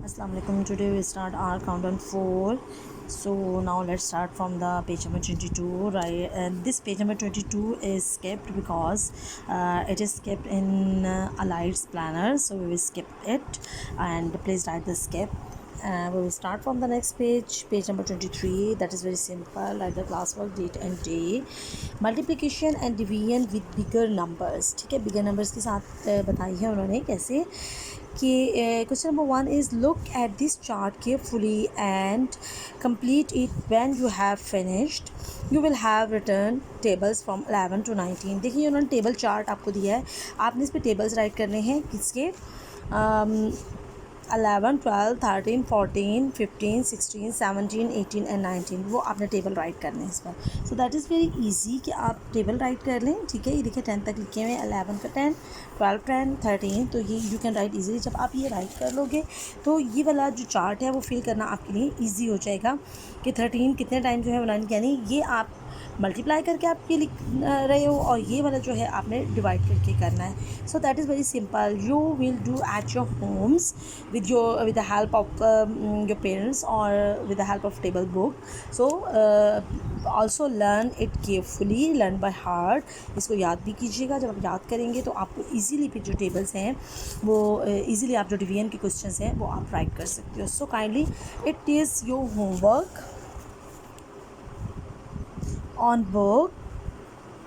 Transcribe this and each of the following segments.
Assalamu alaikum. Today we start our countdown 4. So now let's start from the page number 22. Right, and this page number 22 is skipped because it is skipped in Alight's planner. So we will skip it and please write the skip. We will start from the next page number 23. That is very simple, like the classwork date and day, multiplication and division with bigger numbers. ठीक है, bigger numbers के साथ बताई है उन्होंने कैसे कि question number 1 is look at this chart carefully and complete it when you have finished you will have return tables from 11 to 19. देखिए उन्होंने टेबल चार्ट आपको दिया है, आपने इस पर टेबल्स राइट करने हैं किसके 11, 12, 13, 14, 15, 16, 17, 18 एंड 19. वो आपने टेबल राइट करने हैं इस पर. सो दैट इज़ वेरी इजी कि आप टेबल राइट कर लें. ठीक है, ये देखिए 10 तक लिखे हुए हैं, 11 का 10, 12 10, 13. तो ये यू कैन राइट इजीली. जब आप ये राइट कर लोगे तो ये वाला जो चार्ट है वो फिल करना आपके लिए ईजी हो जाएगा कि 13 कितने टाइम जो है बनानी, यानी ये आप मल्टीप्लाई करके आप ये लिख रहे हो और ये वाला जो है आपने डिवाइड करके करना है. So that is very simple. You will do at your homes with the help of your parents or with the help of table book. So also learn it carefully, learn by heart. इसको याद भी कीजिएगा. जब आप याद करेंगे तो आपको इजीली फिर जो टेबल्स हैं वो इजीली आप जो डिवीजन के क्वेश्चंस हैं वो आप राइट कर सकते हो. So kindly it is your homework on book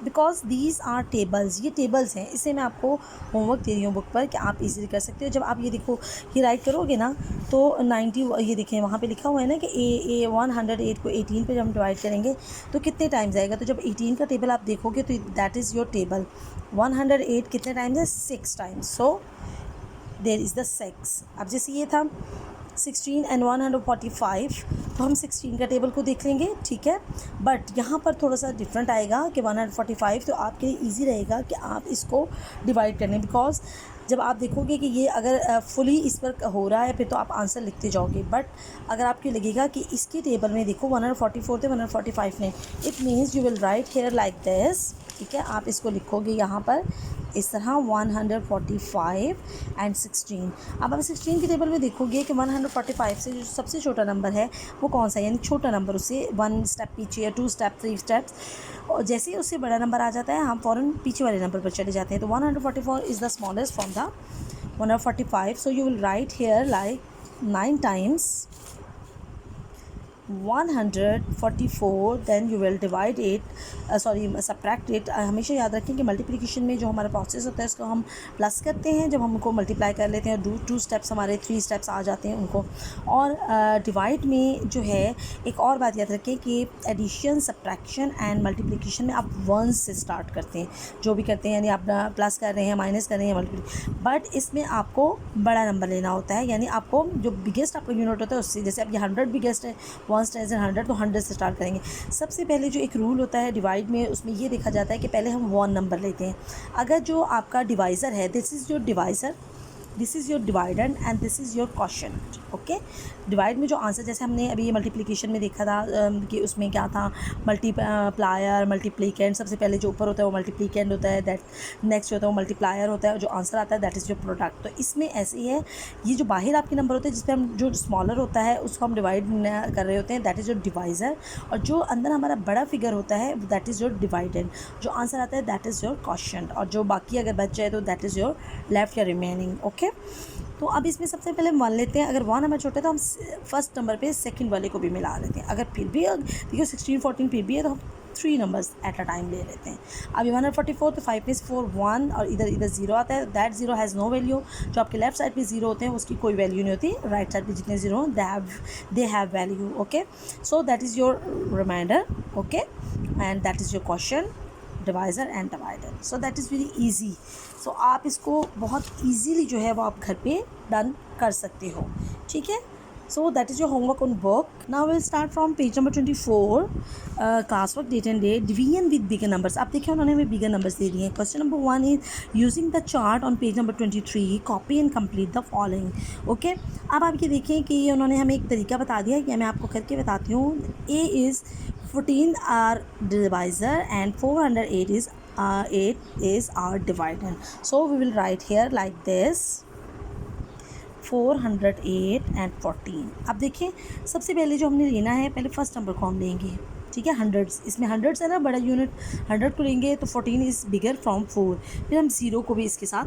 because these are tables. ये टेबल्स हैं, इससे मैं आपको होमवर्क दे रही हूँ बुक पर कि आप इजीली कर सकते हो. जब आप ये देखो ये राइट करोगे ना तो 90, ये देखें वहाँ पे लिखा हुआ है ना कि ए 108 को 18 पे जब हम डिवाइड करेंगे तो कितने टाइम्स आएगा. तो जब 18 का टेबल आप देखोगे तो दैट इज़ योर टेबल. 108 कितने टाइम्स है, 6 times. So there is the 6. अब जैसे ये था 16 एंड 145, तो हम 16 का टेबल को देख लेंगे. ठीक है, बट यहाँ पर थोड़ा सा डिफरेंट आएगा कि 145 तो आपके लिए ईजी रहेगा कि आप इसको डिवाइड करने. बिकॉज जब आप देखोगे कि ये अगर फुली इस पर हो रहा है फिर तो आप आंसर लिखते जाओगे. बट अगर आपको लगेगा कि इसके टेबल में देखो 144 थे 145 ने, it means you will write here like this. ठीक है, आप इसको लिखोगे यहाँ पर इस तरह 145 एंड 16. अब आप 16 के टेबल में देखोगे कि 145 से जो सबसे छोटा नंबर है वो कौन सा है, यानी छोटा नंबर, उससे 1 स्टेप पीछे या 2 स्टेप 3 स्टेप्स, और जैसे ही उससे बड़ा नंबर आ जाता है हम फ़ौरन पीछे वाले नंबर पर चले जाते हैं. तो 144 is the smallest from the 145. So you will write here like 9 times 144. Then you will divide it, subtract it. हमेशा याद रखें कि मल्टीप्लिकेशन में जो हमारा प्रोसेस होता है उसको हम प्लस करते हैं जब हम उनको मल्टीप्लाई कर लेते हैं. 2 स्टेप्स हमारे 3 स्टेप्स आ जाते हैं उनको. और डिवाइड में जो है एक और बात याद रखें कि एडिशन, सब्ट्रैक्शन एंड मल्टीप्लिकेशन में आप 1 से स्टार्ट करते हैं जो भी करते हैं, यानी आप प्लस कर रहे हैं, माइनस कर रहे हैं, मल्टीप्ली. बट इसमें आपको बड़ा नंबर लेना होता है, यानी आपको जो बिगेस्ट आपका यूनिट होता है उससे, जैसे अब ये 100 बिगेस्ट है, 1 स्टेज 100, तो 100 से स्टार्ट करेंगे. सबसे पहले जो एक रूल होता है डिवाइड में, उसमें ये देखा जाता है कि पहले हम 1 नंबर लेते हैं. अगर जो आपका डिवाइज़र है, this is your divisor, this is your dividend and this is your quotient. Okay, divide में जो आंसर, जैसे हमने अभी ये मल्टीप्लिकेशन में देखा था कि उसमें क्या था, मल्टीप्लायर, मल्टीप्लिकेंट. सबसे पहले जो ऊपर होता है वो मल्टीप्लिकेंट होता है, दैट नेक्स्ट होता है वो मल्टीप्लायर होता है, जो आंसर आता है दैट इज़ योर प्रोडक्ट. तो इसमें ऐसे ही है, ये जो बाहर आपके नंबर होते हैं जिस पर हम जो स्मॉलर होता है उसको हम डिवाइड कर रहे होते हैं, दैट इज़ योर डिवाइज़र. और जो अंदर हमारा बड़ा फिगर होता है दैट इज़ योर डिवाइडेंड. जो आंसर आता है दैट इज़ योर क्वोशिएंट. और जो बाकी अगर बच जाए तो दैट इज़ योर लेफ्ट या रिमेनिंग. ओके, तो अब इसमें सबसे पहले 1 लेते हैं. अगर 1 हमारे छोटा है तो हम फर्स्ट नंबर पे सेकंड वाले को भी मिला लेते हैं. अगर फिर भी देखिए 16 14 फिर भी है तो हम 3 नंबर्स एट अ टाइम ले लेते हैं. अब 144 तो 5 में 4 1 और इधर 0 आता है, दैट 0 हैज़ नो वैल्यू. जो आपके लेफ्ट साइड पे 0 होते हैं उसकी कोई वैल्यू नहीं होती, राइट साइड पे जितने 0 हो they have value. Okay, so that is your reminder. Okay, and that is your question, divisor and divider. So that is very easy. So आप इसको बहुत ईजीली जो है वो आप घर पे डन कर सकते हो. ठीक है, so that is your homework on book. Now will start from page number 24, class work date and day, division with bigger numbers. आप देखिए उन्होंने हमें बिगर नंबर्स दे दिए हैं. Question number 1 is using the chart on page number 23 copy and complete the following. Okay, अब आप ये देखें कि ये उन्होंने हमें एक तरीका बता दिया है कि मैं आपको करके बताती हूँ. A is 14 our divisor and 408 is 8 is our dividend. So we will write here like this. 408 and 14। अब देखिए सबसे पहले जो हमने लेना है, पहले फर्स्ट नंबर को हम लेंगे, ठीक है, हंड्रेड्स, इसमें हंड्रेड्स है ना, बड़ा यूनिट 100 को लेंगे तो 14 इज़ बिगर फ्रॉम 4, फिर हम 0 को भी इसके साथ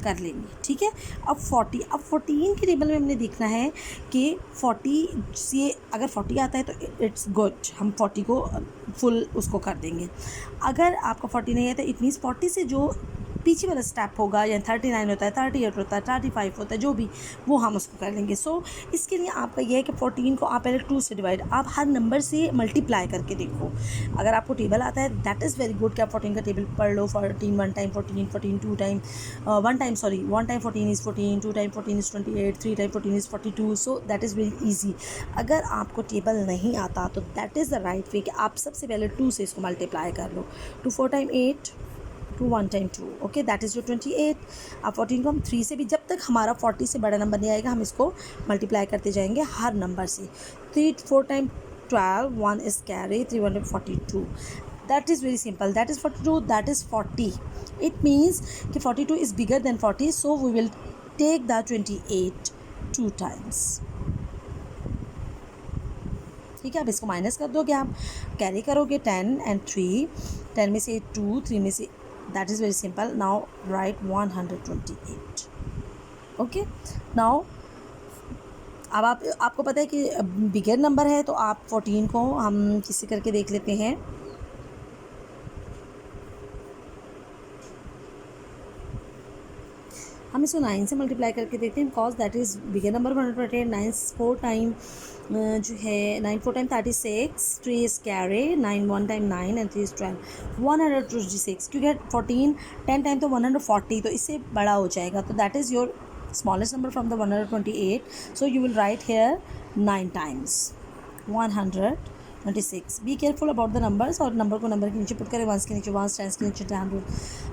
कर लेंगे, ठीक है। अब 14 की टेबल में हमने देखना है कि 40 से अगर 40 आता है तो इट्स गुड, हम 40 को फुल उसको कर देंगे। अगर आपका 40 नहीं है तो इट मीन्स 40 से जो पीछे वाला स्टेप होगा, या 39 होता है, 38 होता है, 35 होता है, जो भी, वो हम उसको कर लेंगे। सो इसके लिए आपका ये है कि 14 को आप पहले 2 से डिवाइड, आप हर नंबर से मल्टीप्लाई करके देखो। अगर आपको टेबल आता है दैट इज़ वेरी गुड कि आप 14 का टेबल पढ़ लो। 14 1 time 14, 14 2 time 1 time 14 is 14, 2 time 14 is 28, 3 time 14 is 42। So that is very easy. अगर आपको टेबल नहीं आता तो that is the right way कि आप सबसे पहले 2 से इसको मल्टीप्लाई कर लो। 2 4 time 8, 2 1 time 2, okay, that is your 28। अब 14 को हम 3 से भी, जब तक हमारा 40 से बड़ा नंबर नहीं आएगा हम इसको मल्टीप्लाई करते जाएंगे हर नंबर से। 3 4 time 12, 1 is carry, 342। That is very simple, that is 42, that is 40। It means कि 42 is bigger than 40, so we will take the 28 2 times, ठीक है। अब इसको माइनस कर दोगे, आप कैरी करोगे 10 एंड 3, 10 में से 2, 3 में से, that is very simple. Now right 128, okay. Now अब आपको पता है कि बिगर नंबर है तो आप 14 को हम किसी करके देख लेते हैं। हम इसको 9 से मल्टीप्लाई करके देखते हैं, because that is bigger number 128। 9 4 time जो है 9 4 time 36, 3 is carry, 9 1 time 9 and 3 is 12, 126। क्योंकि 14 10 टाइम तो 140, तो इससे बड़ा हो जाएगा, तो that is your smallest number from the 128. So you will write here 9 times 126. Be careful about the numbers, और नंबर को नंबर के नीचे पुट करें, 1 के नीचे 1, 10 के नीचे 100.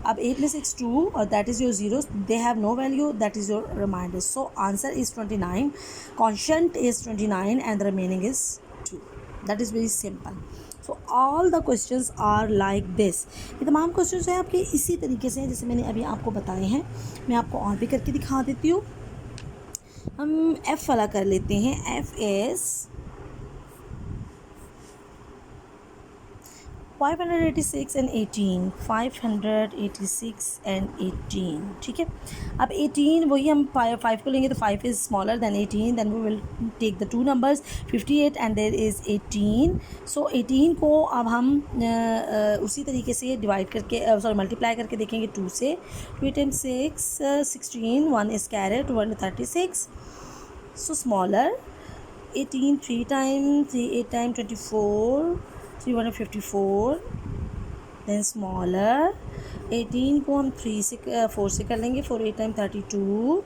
अब 8 में 6 2, और that is your zeros, they have no value, that is your remainder. So answer is 29, constant is 29 and the remaining is 2. That is very simple. So all the questions are like this. ये तमाम questions हैं आपके इसी तरीके से हैं जैसे मैंने अभी आपको बताए हैं। मैं आपको और भी करके दिखा देती हूँ। हम एफ़ वाला कर लेते हैं। एफ़ इज़ 586 एंड 18, 586 एंड 18, ठीक है। अब 18 वही हम 5 को लेंगे तो 5 is smaller than 18, then we will take the 2 numbers 58 and there is 18। So 18 को अब हम उसी तरीके से डिवाइड करके सॉरी मल्टीप्लाई करके देखेंगे 2 से। 2 time 6 16, 1 is carry, 236, so smaller. 18 3 time 3 8 time 24, 354, then smaller. 18 को हम 4 से कर लेंगे, 4 8 time 32,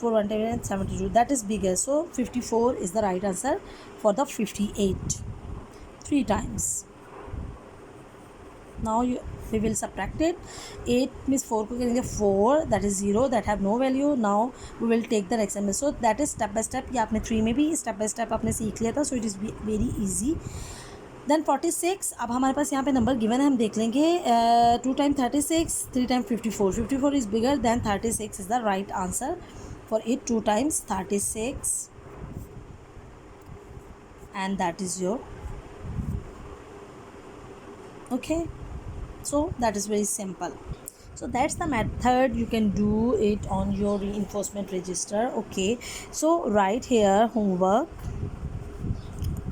4 1 time 72, that is bigger. So 54 is the right answer for the 58 3 times. Now we will subtract it. 8 means 4 को करेंगे 4, that is 0, that have no value. Now we will take the next number. So that is step by step. ये आपने 3 में भी step by step आपने सीख लिया था, so it is very easy. Then 46, अब हमारे पास यहाँ पे नंबर गिवन है, हम देख लेंगे। 2 time 36, 3 time 54, 54 is bigger than 36 is the right answer for it. 2 times 36 and that is your, okay. So that is very simple. So that's the method, you can do it on your reinforcement register, okay. So right here homework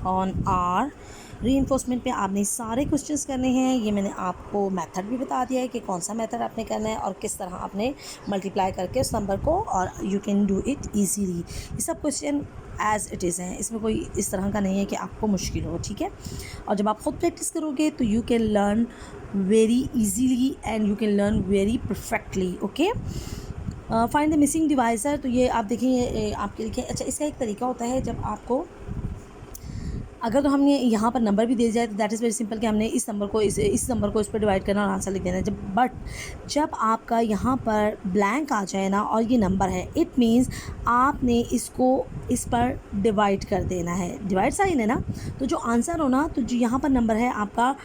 on R reinforcement पे आपने सारे questions करने हैं। ये मैंने आपको method भी बता दिया है कि कौन सा मेथड आपने करना है और किस तरह आपने मल्टीप्लाई करके उस नंबर को, और you can do it easily. ये सब क्वेश्चन एज़ इट इज़ हैं, इसमें कोई इस तरह का नहीं है कि आपको मुश्किल हो, ठीक है। और जब आप ख़ुद प्रैक्टिस करोगे तो you can learn very easily and you can learn very perfectly, okay. Find the missing divisor, तो ये आप देखें, ये आपके लिखे। अच्छा, इसका एक तरीका होता है, जब आपको अगर तो हमने यहाँ पर नंबर भी दे जाए तो दैट इज़ वेरी सिंपल कि हमने इस नंबर को इस नंबर को इस पर डिवाइड करना और आंसर लिख देना है। जब आपका यहाँ पर ब्लैंक आ जाए ना और ये नंबर है, इट मीन्स आपने इसको इस पर डिवाइड कर देना है। डिवाइड साइन है ना, तो जो आंसर हो ना, तो जो यहाँ पर नंबर है आपका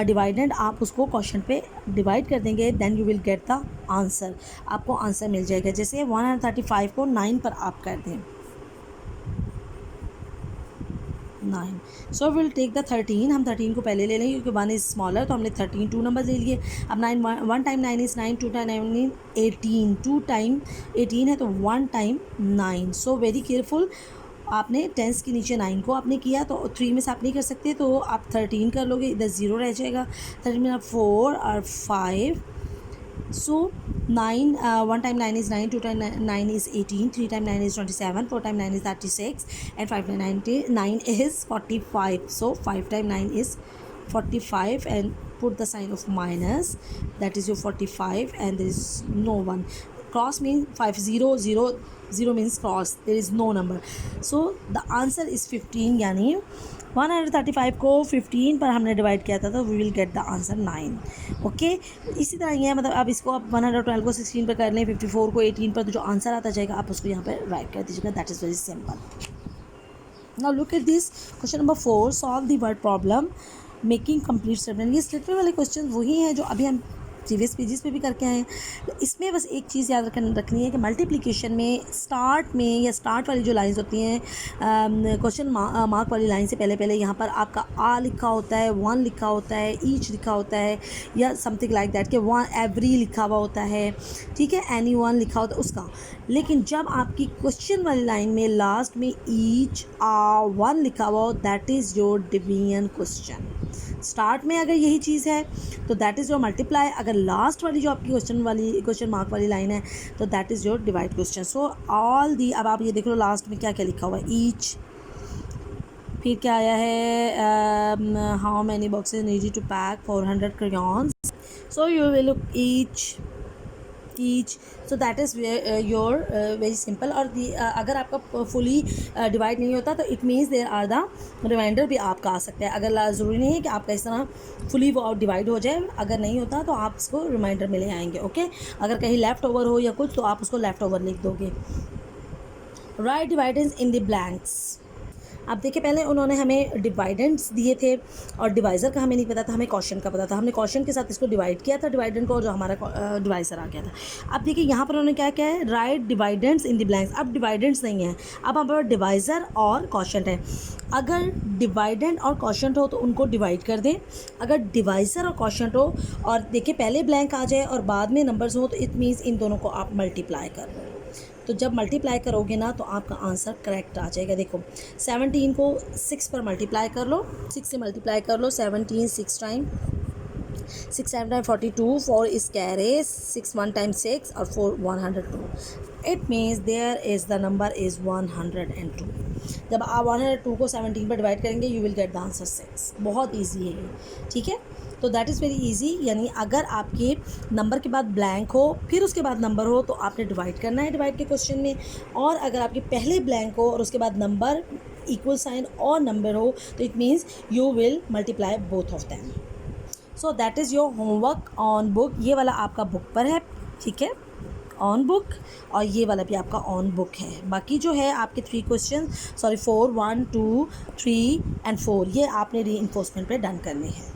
डिवाइडेंड, आप उसको क्वेश्चन पे डिवाइड कर देंगे, then you will get the answer. आपको आंसर मिल जाएगा। जैसे 135 को 9 पर आप कर दें, 9, सो विल टेक द 13। हम 13 को पहले ले लेंगे क्योंकि 1 इज़ स्मॉलर, तो हमने 13 2 नंबर ले लिए। अब 9 1 time 9 is 9, 2 time 9 is 18, 2 time 18 है तो 1 टाइम 9। So very careful. आपने टेंस के नीचे 9 को आपने किया तो 3 में से आप नहीं कर सकते, तो आप 13 कर लोगे, इधर 0 रह जाएगा। 13 में 4 और 5, so 9 1 time 9 is 9, 2 time 9 is 18, 3 time 9 is 27, 4 time 9 is 36, and 5 time 9 is 45. So 5 time 9 is 45, and put the sign of minus, that is your 45, and there is no one. Cross means 5 0 0 0 means cross, there is no number. So the answer is 15, यानी 135 को 15 पर हमने divide किया था, तो we will get the answer 9। Okay, इसी तरह ये है, मतलब अब इसको आप 112 को 16 पर कर लें, 54 को 18 पर, तो जो आंसर आता जाएगा आप उसको यहाँ पर राइट कर दीजिएगा। That is very simple. Now look at this question number 4, solve the word problem making complete statement. ये स्टेटमेंट वाले क्वेश्चन वही हैं जो अभी हम प्रीवियस पेजेस पे भी करके आए हैं। तो इसमें बस एक चीज़ याद रखनी है कि मल्टीप्लिकेशन में स्टार्ट में या स्टार्ट वाली जो लाइंस होती हैं, क्वेश्चन मार्क वाली लाइन से पहले यहाँ पर आपका आ लिखा होता है, 1 लिखा होता है, ईच लिखा होता है, या समथिंग लाइक दैट कि 1 एवरी लिखा हुआ होता है, ठीक है, एनी वन लिखा होता है उसका। लेकिन जब आपकी क्वेश्चन वाली लाइन में लास्ट में ईच आ 1 लिखा हुआ हो, that is your division question. Start में अगर यही चीज़ है तो दैट इज़ योर मल्टीप्लाई, अगर लास्ट वाली जो आपकी क्वेश्चन मार्क वाली लाइन है तो that is your divide question. So all the, अब आप ये देख लो लास्ट में क्या क्या लिखा हुआ है, ईच, फिर क्या आया है, how many boxes need to pack 400 crayons, so you will look each, so that is your very simple. और अगर आपका फुली डिवाइड नहीं होता तो it means there are the remainder भी आपका आ सकता है। अगर ज़रूरी नहीं है कि आपका इस तरह फुली वो डिवाइड हो जाए, अगर नहीं होता तो आप उसको रिमाइंडर में ले आएंगे। ओके, अगर कहीं लेफ़्ट ओवर हो या कुछ तो आप उसको लेफ़्ट ओवर लिख दोगे। Write dividends in the blanks. अब देखिए, पहले उन्होंने हमें डिवाइडेंट्स दिए थे और डिवाइज़र का हमें नहीं पता था, हमें क्वेश्चन का पता था। हमने क्वेश्चन के साथ इसको डिवाइड किया था, डिवाइडेंट को, और जो हमारा डिवाइज़र आ गया था। अब देखिए यहाँ पर उन्होंने क्या क्या है, राइट डिवाइडेंट्स इन द ब्लैंक्स। अब डिवाइडेंट्स नहीं है, अब हमारे पास डिवाइज़र और क्वेश्चन है। अगर डिवाइडेंट और क्वेश्चन हो तो उनको डिवाइड कर दें। अगर डिवाइज़र और क्वेश्चन हो और देखिए पहले ब्लैंक आ जाए और बाद में नंबर्स हो, तो इट मीन्स इन दोनों को आप मल्टीप्लाई कर लो। तो जब मल्टीप्लाई करोगे ना तो आपका आंसर करेक्ट आ जाएगा। देखो 17 को 6 पर मल्टीप्लाई कर लो, 6 से मल्टीप्लाई कर लो, 17 6 time 6 time 42, 4 is carry, 6 1 time 6 और 4 102। It means there is the number is 102। जब आप 102 को 17 पर डिवाइड करेंगे you will get the answer 6। बहुत ईजी है ये, ठीक है। तो दैट इज़ वेरी इजी, यानी अगर आपके नंबर के बाद ब्लैंक हो फिर उसके बाद नंबर हो तो आपने डिवाइड करना है डिवाइड के क्वेश्चन में, और अगर आपके पहले ब्लैंक हो और उसके बाद नंबर इक्वल साइन और नंबर हो तो it means you will multiply both of them. So that is your homework on book. ये वाला आपका बुक पर है, ठीक है, ऑन बुक, और ये वाला भी आपका ऑन बुक है। बाकी जो है आपके 3 क्वेश्चन 4 1 2 3 एंड 4 ये आपने री इन्फोर्समेंट पे डन करने हैं।